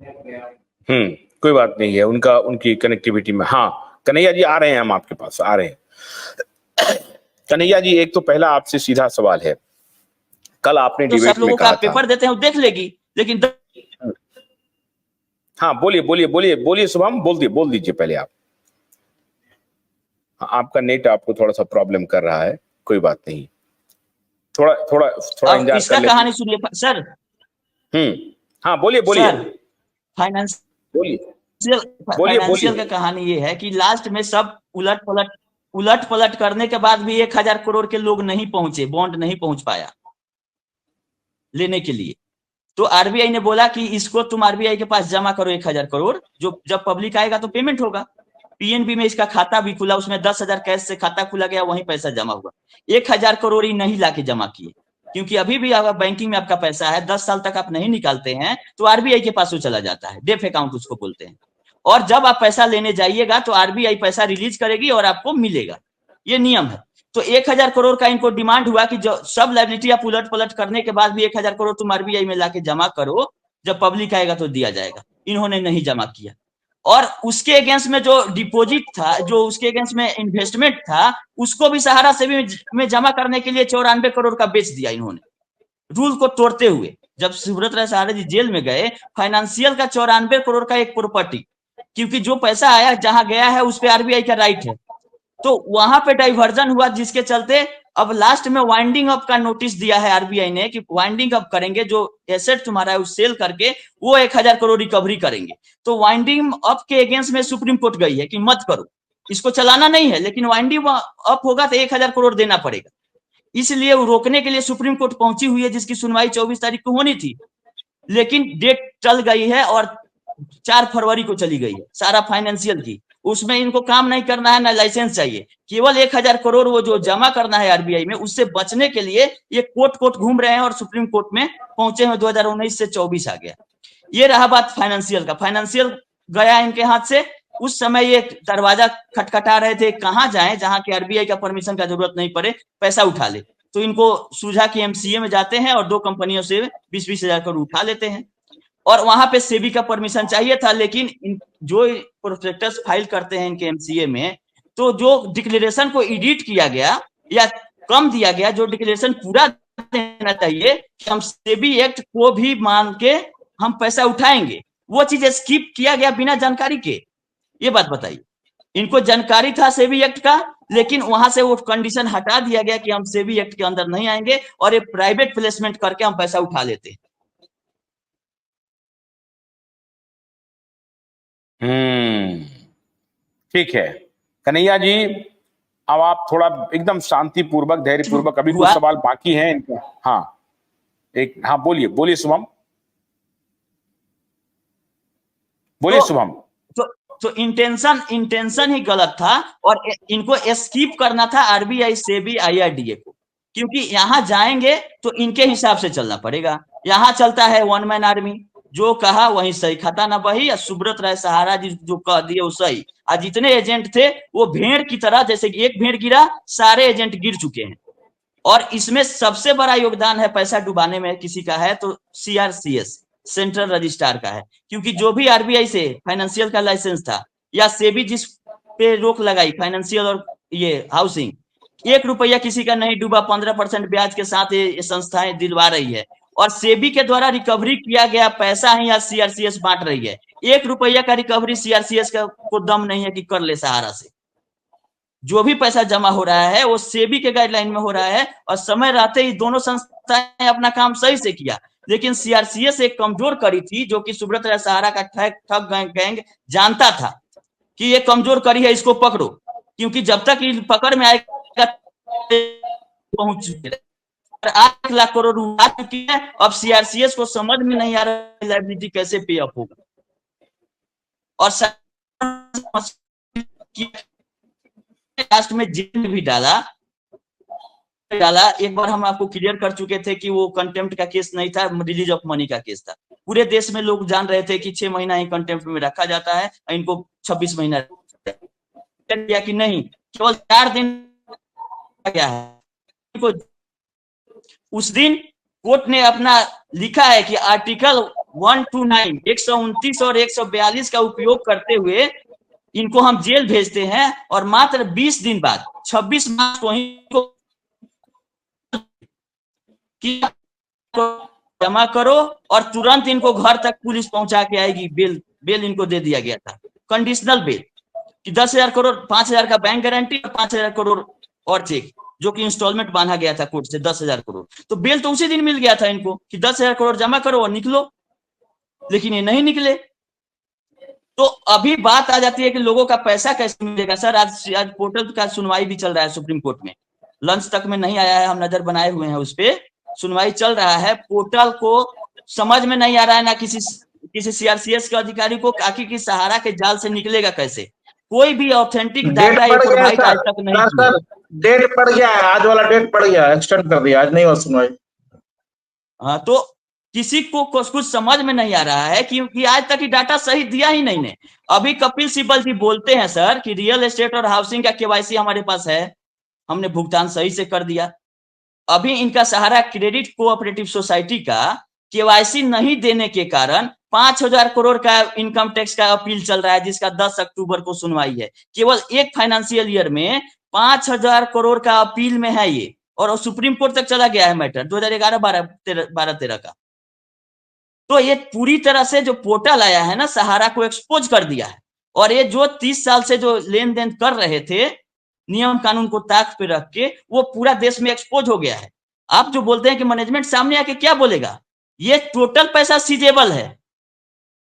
कोई बात नहीं है, उनका उनकी कनेक्टिविटी में। हाँ कन्हैया जी, आ रहे हैं हम आपके पास, आ रहे हैं। कन्हैया जी, एक तो पहला आपसे सीधा सवाल है, कल आपने तो सब डिबेट में लोगों का कहा था। पेपर देते हैं वो देख लेगी, लेकिन हाँ बोलिए बोलिए बोलिए बोलिए शुभम, बोल दीजिए पहले आप। हाँ, आपका नेट आपको थोड़ा सा प्रॉब्लम कर रहा है, कोई बात नहीं, थोड़ा थोड़ा थोड़ा अब इंतजार कर इसका लेते। कहानी सुनिए सर। हम्म। हाँ बोलिए बोलिए सर फाइनेंस बोलिए बोलिए फाइनेंशियल का बोलिए। कहानी ये है कि लास्ट में सब उलट पलट करने के बाद भी 1,000 करोड़ के लोग नहीं पहुंचे, बॉन्ड नहीं पहुंच पाया लेने के लिए। तो आरबीआई ने बोला कि इसको तुम आरबीआई के पास जमा करो 1,000 करोड़, जो जब पब्लिक आएगा तो पेमेंट होगा। पीएनबी में इसका खाता भी खुला, उसमें 10,000 कैश से खाता खुला गया, वहीं पैसा जमा हुआ। 1,000 करोड़ ही नहीं लाके जमा किए, क्योंकि अभी भी अगर बैंकिंग में आपका पैसा है 10 साल तक आप नहीं निकालते हैं तो आरबीआई के पास वो चला जाता है, डेफ अकाउंट उसको बोलते हैं। और जब आप पैसा लेने जाइएगा तो आरबीआई पैसा रिलीज करेगी और आपको मिलेगा, ये नियम है। तो 1,000 करोड़ का इनको डिमांड हुआ कि जो सब लाइबिलिटी आप उलट पलट करने के बाद भी 1,000 करोड़ तुम आरबीआई में लाके जमा करो, जब पब्लिक आएगा तो दिया जाएगा। इन्होंने नहीं जमा किया, और उसके अगेंस्ट में जो डिपॉजिट था, जो उसके अगेंस्ट में इन्वेस्टमेंट था, उसको भी सहारा से भी में जमा करने के लिए 94 करोड़ का बेच दिया इन्होंने, रूल को तोड़ते हुए। जब सुब्रत राय सहारा जी जेल में गए, फाइनेंशियल का 94 करोड़ का एक प्रॉपर्टी, क्योंकि जो पैसा आया जहां गया है उस पर आरबीआई का राइट है, तो वहां पे डाइवर्जन हुआ, जिसके चलते अब लास्ट में वाइंडिंग अप का नोटिस दिया है आरबीआई ने कि वाइंडिंग अप करेंगे, जो एसेट तुम्हारा है उस सेल करके वो 1,000 करोड़ रिकवरी करेंगे। तो वाइंडिंग अप के अगेंस्ट में सुप्रीम कोर्ट गई है कि मत करो, इसको चलाना नहीं है, लेकिन वाइंडिंग अप होगा तो 1,000 करोड़ देना पड़ेगा। इसलिए वो रोकने के लिए सुप्रीम कोर्ट पहुंची हुई है, जिसकी सुनवाई 24 तारीख को होनी थी, लेकिन डेट टल गई है और 4 फरवरी को चली गई है सारा फाइनेंशियल की। उसमें इनको काम नहीं करना है, ना लाइसेंस चाहिए, केवल 1,000 करोड़ वो जो जमा करना है आरबीआई में, उससे बचने के लिए ये कोर्ट कोर्ट घूम रहे हैं और सुप्रीम कोर्ट में पहुंचे हुए 2019 से 24 आ गया। ये रहा बात फाइनेंशियल का। फाइनेंशियल गया इनके हाथ से, उस समय ये दरवाजा खटखटा रहे थे, कहां जाए जहां की आरबीआई का परमिशन का जरूरत नहीं पड़े, पैसा उठा ले। तो इनको सूझा कि एमसीए में जाते हैं और 2 कंपनियों से 20-20 हजार करोड़ उठा लेते हैं, और वहां पे सेबी का परमिशन चाहिए था। लेकिन जो प्रोस्पेक्टस फाइल करते हैं इनके एमसीए में, तो जो डिक्लेरेशन को एडिट किया गया या कम दिया गया, जो डिक्लेरेशन पूरा देना चाहिए कि हम सेबी एक्ट को भी मान के हम पैसा उठाएंगे, वो चीज स्किप किया गया बिना जानकारी के। ये बात बताइए, इनको जानकारी था सेबी एक्ट का, लेकिन वहां से वो कंडीशन हटा दिया गया कि हम सेबी एक्ट के अंदर नहीं आएंगे और ये प्राइवेट प्लेसमेंट करके हम पैसा उठा लेते हैं। ठीक है कन्हैया जी, अब आप थोड़ा एकदम शांति पूर्वक, धैर्य पूर्वक, अभी कुछ हुआ सवाल बाकी हैं इनका। हाँ हाँ बोलिए बोलिए शुभम, बोलिए तो शुभम। तो तो इंटेंशन ही गलत था, और इनको एस्कीप करना था आरबीआई सेबी आईआरडीए को, क्योंकि यहां जाएंगे तो इनके हिसाब से चलना पड़ेगा। यहां चलता है वन मैन आर्मी, जो कहा वही सही, खाता ना बही, या सुब्रत राय सहारा जी जो कह दिए वो सही। आज जितने एजेंट थे वो भेड़ की तरह, जैसे कि एक भेड़ गिरा सारे एजेंट गिर चुके हैं। और इसमें सबसे बड़ा योगदान है पैसा डुबाने में किसी का है तो सीआरसीएस, सेंट्रल रजिस्ट्रार का है, क्योंकि जो भी आरबीआई से फाइनेंशियल का लाइसेंस था, या सेबी जिस पे रोक लगाई फाइनेंशियल और ये हाउसिंग, 1 रुपया किसी का नहीं डूबा, 15% ब्याज के साथ ये संस्थाएं दिलवा रही है, और सेबी के द्वारा रिकवरी किया गया पैसा ही आज सीआरसीएस बांट रही है। 1 रुपया का रिकवरी सीआरसीएस का को दम नहीं है कि कर ले सहारा से। जो भी पैसा जमा हो रहा है वो सेबी के गाइडलाइन में हो रहा है, और समय रहते ही दोनों संस्थाएं अपना काम सही से किया। लेकिन सीआरसीएस एक कमजोर कड़ी थी, जो कि सुब्रत राय सहारा का ठग गैंग जानता था कि ये कमजोर कड़ी है, इसको पकड़ो, क्योंकि जब तक ये पकड़ में आएगा पहुंच चुके। 8 लाख करोड़ उड़ा चुकी है, अब सीआरसीएस को समझ में नहीं आ रहा लाइबिलिटी कैसे पे अप होगा, और लास्ट में जेल भी डाला। एक बार हम आपको क्लियर कर चुके थे कि वो कंटेम्प्ट का केस नहीं था, रिलीज ऑफ मनी का केस था। पूरे देश में लोग जान रहे थे कि 6 महीना ही कंटेम्प्ट में रखा जाता है, इनको 26 महीना किया कि नहीं, केवल 4 दिन क्या है। उस दिन कोर्ट ने अपना लिखा है कि आर्टिकल 129 129 और 142 का उपयोग करते हुए इनको हम जेल भेजते हैं और मात्र 20 दिन बाद 26 मार्च को इनको जमा करो और तुरंत इनको घर तक पुलिस पहुंचा के आएगी। बेल इनको दे दिया गया था, कंडीशनल बेल कि 10,000 करोड़, 5,000 का बैंक गारंटी और 5,000 करोड़ और चेक, जो कि इंस्टॉलमेंट बांधा गया था कोर्ट से 10,000 करोड़। तो बेल तो उसी दिन मिल गया था इनको कि 10,000 करोड़ जमा करो और निकलो, लेकिन ये नहीं निकले। तो अभी बात आ जाती है कि लोगों का पैसा कैसे मिलेगा। सर आज पोर्टल का सुनवाई भी चल रहा है सुप्रीम कोर्ट में, लंच तक में नहीं आया है, हम नजर बनाए हुए हैं, उस पर सुनवाई चल रहा है। पोर्टल को समझ में नहीं आ रहा है ना किसी सीआरसीएस के अधिकारी को, आखिर की सहारा के जाल से निकलेगा कैसे। कोई भी ऑथेंटिक डाटा ये प्रोवाइड आज तक नहीं किया। डेट पड़ गया है, आज वाला डेट पड़ गया, एक्सटेंड कर दिया, आज नहीं हो सुनवाई। हाँ, तो किसी को कुछ समझ में नहीं आ रहा है क्योंकि आज तक ही डाटा सही दिया ही नहीं ने। अभी कपिल सिब्बल जी बोलते हैं सर कि रियल एस्टेट और हाउसिंग का केवाईसी हमारे पास है, हमने भुगतान सही से कर दिया। अभी इनका सहारा क्रेडिट कोऑपरेटिव सोसाइटी का केवाईसी नहीं देने के कारण 5,000 करोड़ का इनकम टैक्स का अपील चल रहा है, जिसका 10 अक्टूबर को सुनवाई है। केवल एक फाइनेंशियल ईयर में 5,000 करोड़ का अपील में है ये, और सुप्रीम कोर्ट तक चला गया है मैटर 2011-12-13 का। तो ये पूरी तरह से जो पोर्टल आया है ना, सहारा को एक्सपोज कर दिया है। और ये जो 30 साल से जो लेन देन कर रहे थे नियम कानून को ताक पे रख के, वो पूरा देश में एक्सपोज हो गया है। आप जो बोलते हैं कि मैनेजमेंट सामने आके क्या बोलेगा, ये टोटल पैसा सीजेबल है।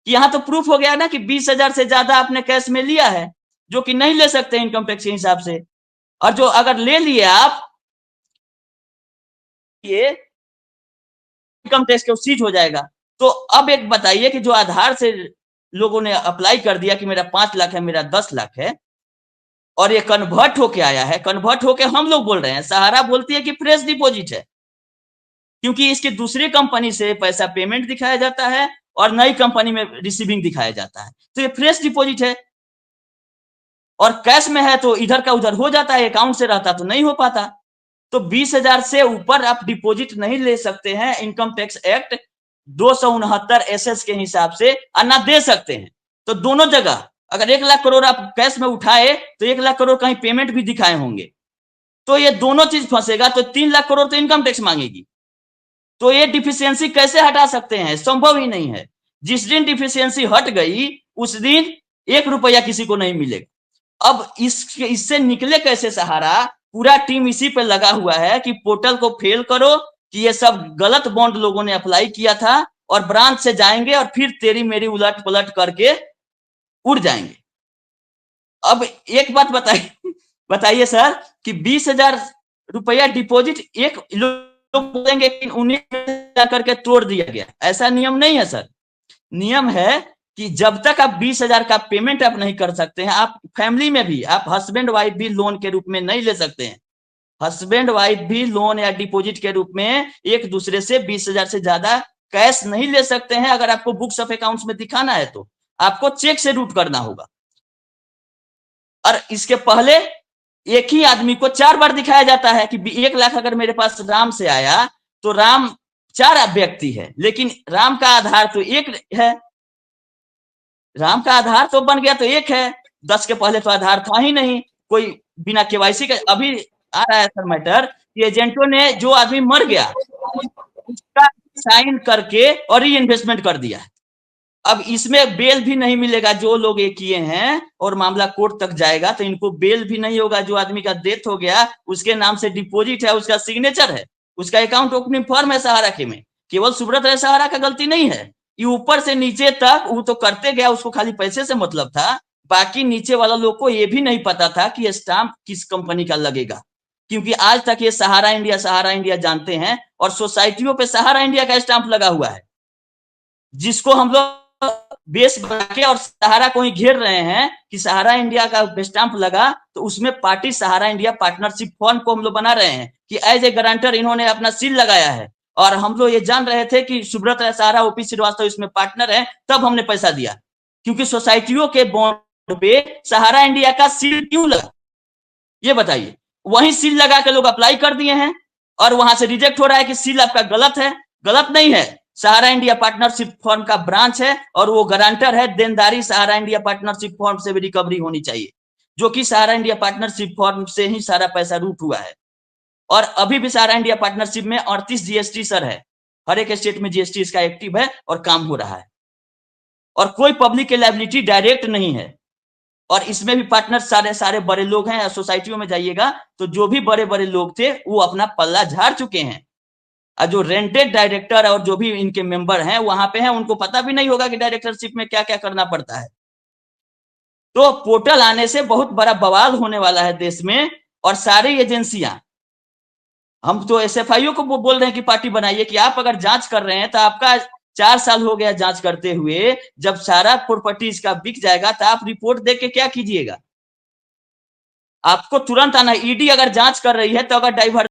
यहां तो प्रूफ हो गया ना कि 20,000 से ज्यादा आपने कैश में लिया है, जो कि नहीं ले सकते इनकम टैक्स के हिसाब से। और जो अगर ले लिए आप, ये इनकम टैक्स को सीज हो जाएगा। तो अब एक बताइए कि जो आधार से लोगों ने अप्लाई कर दिया कि मेरा 5 लाख है, मेरा 10 लाख है, और ये कन्वर्ट होके आया है, कन्वर्ट होके हम लोग बोल रहे हैं, सहारा बोलती है कि फ्रेश डिपॉजिट है, क्योंकि इसकी दूसरी कंपनी से पैसा पेमेंट दिखाया जाता है और नई कंपनी में रिसीविंग दिखाया जाता है। तो ये फ्रेश डिपॉजिट है, और कैश में है तो इधर का उधर हो जाता है, अकाउंट से रहता तो नहीं हो पाता। तो 20,000 से ऊपर आप डिपॉजिट नहीं ले सकते हैं, इनकम टैक्स एक्ट 269 एसएस के हिसाब से, और ना दे सकते हैं। तो दोनों जगह अगर 1 लाख करोड़ आप कैश में उठाए तो 1 लाख करोड़ कहीं पेमेंट भी दिखाए होंगे, तो ये दोनों चीज फंसेगा। तो 3 लाख करोड़ तो इनकम टैक्स मांगेगी। तो ये डिफिशियंसी कैसे हटा सकते हैं, संभव ही नहीं है। जिस दिन डिफिशियंसी हट गई उस दिन 1 रुपया किसी को नहीं मिलेगा। अब इससे निकले कैसे सहारा, पूरा टीम इसी पे लगा हुआ है कि पोर्टल को फेल करो, कि ये सब गलत बॉन्ड लोगों ने अप्लाई किया था, और ब्रांच से जाएंगे और फिर तेरी मेरी उलट पलट करके उड़ जाएंगे। अब एक बात बताइए सर कि 20,000 रुपया डिपॉजिट एक लोग बोलेंगे कि 19,000 करके तोड़ दिया गया, ऐसा नियम नहीं है सर। नियम है कि जब तक आप 20,000 का पेमेंट आप नहीं कर सकते हैं, आप फैमिली में भी, आप हस्बैंड वाइफ भी लोन के रूप में नहीं ले सकते हैं। हस्बैंड वाइफ भी लोन या डिपॉजिट के रूप में एक दूसरे से 20,000 से ज्यादा कैश नहीं ले सकते हैं। अगर आपको बुक्स ऑफ अकाउंट्स में दिखाना है तो आपको चेक से रूट करना होगा। और इसके पहले एक ही आदमी को 4 बार दिखाया जाता है कि 1 लाख अगर मेरे पास राम से आया तो राम 4 व्यक्ति है, लेकिन राम का आधार तो 1 है, राम का आधार तो बन गया तो 1 है। 10 के पहले तो आधार था ही नहीं, कोई बिना केवाईसी का। अभी आ रहा है सर मैटर कि एजेंटों ने जो आदमी मर गया उसका साइन करके और री इन्वेस्टमेंट कर दिया है। अब इसमें बेल भी नहीं मिलेगा, जो लोग ये किए हैं, और मामला कोर्ट तक जाएगा तो इनको बेल भी नहीं होगा। जो आदमी का डेथ हो गया उसके नाम से डिपॉजिट है, उसका सिग्नेचर है, उसका अकाउंट ओपनिंग फॉर्म है सहारा के में। केवल सुब्रत राय सहारा का गलती नहीं है, ये ऊपर से नीचे तक वो तो करते गया, उसको खाली पैसे से मतलब था। बाकी नीचे वाला लोग को ये भी नहीं पता था कि स्टाम्प किस कंपनी का लगेगा, क्योंकि आज तक ये सहारा इंडिया जानते हैं, और सोसाइटियों पे सहारा इंडिया का स्टाम्प लगा हुआ है, जिसको हम लोग बेस बना के और सहारा को ही घेर रहे हैं कि सहारा इंडिया का स्टाम्प लगा तो उसमें पार्टी सहारा इंडिया पार्टनरशिप फॉर्म को हम लोग बना रहे हैं कि एज ए गारंटर इन्होंने अपना सील लगाया है। और हम लोग ये जान रहे थे कि सुब्रत राय सहारा, ओपी श्रीवास्तव इसमें पार्टनर है, तब हमने पैसा दिया, क्योंकि सोसाइटियों के बॉन्ड पे सहारा इंडिया का सील क्यों लगा, ये बताइए। वही सील लगा के लोग अप्लाई कर दिए हैं और वहां से रिजेक्ट हो रहा है कि सील आपका गलत है। गलत नहीं है, सहारा इंडिया पार्टनरशिप फर्म का ब्रांच है और वो गारंटर है। देनदारी सहारा इंडिया पार्टनरशिप फर्म से भी रिकवरी होनी चाहिए, जो कि सहारा इंडिया पार्टनरशिप फर्म से ही सारा पैसा रूट हुआ है। और अभी भी सहारा इंडिया पार्टनरशिप में 38 जीएसटी सर है, हर एक स्टेट में जीएसटी इसका एक्टिव है और काम हो रहा है, और कोई पब्लिक की लायबिलिटी डायरेक्ट नहीं है। और इसमें भी पार्टनर सारे बड़े लोग हैं। सोसाइटियों में जाइएगा तो जो भी बड़े बड़े लोग थे वो अपना पल्ला झाड़ चुके हैं, और जो रेंटेड डायरेक्टर और जो भी इनके मेंबर हैं वहां पे हैं, उनको पता भी नहीं होगा कि डायरेक्टरशिप में क्या क्या करना पड़ता है। तो पोर्टल आने से बहुत बड़ा बवाल होने वाला है देश में। और सारी एजेंसियां, हम तो एसएफआईओ को बोल रहे हैं कि पार्टी बनाइए, कि आप अगर जांच कर रहे हैं तो आपका 4 साल हो गया जांच करते हुए, जब सारा प्रॉपर्टीज का बिक जाएगा तो आप रिपोर्ट दे के क्या कीजिएगा? आपको तुरंत आना। ईडी अगर जांच कर रही है तो अगर डाइवर्ट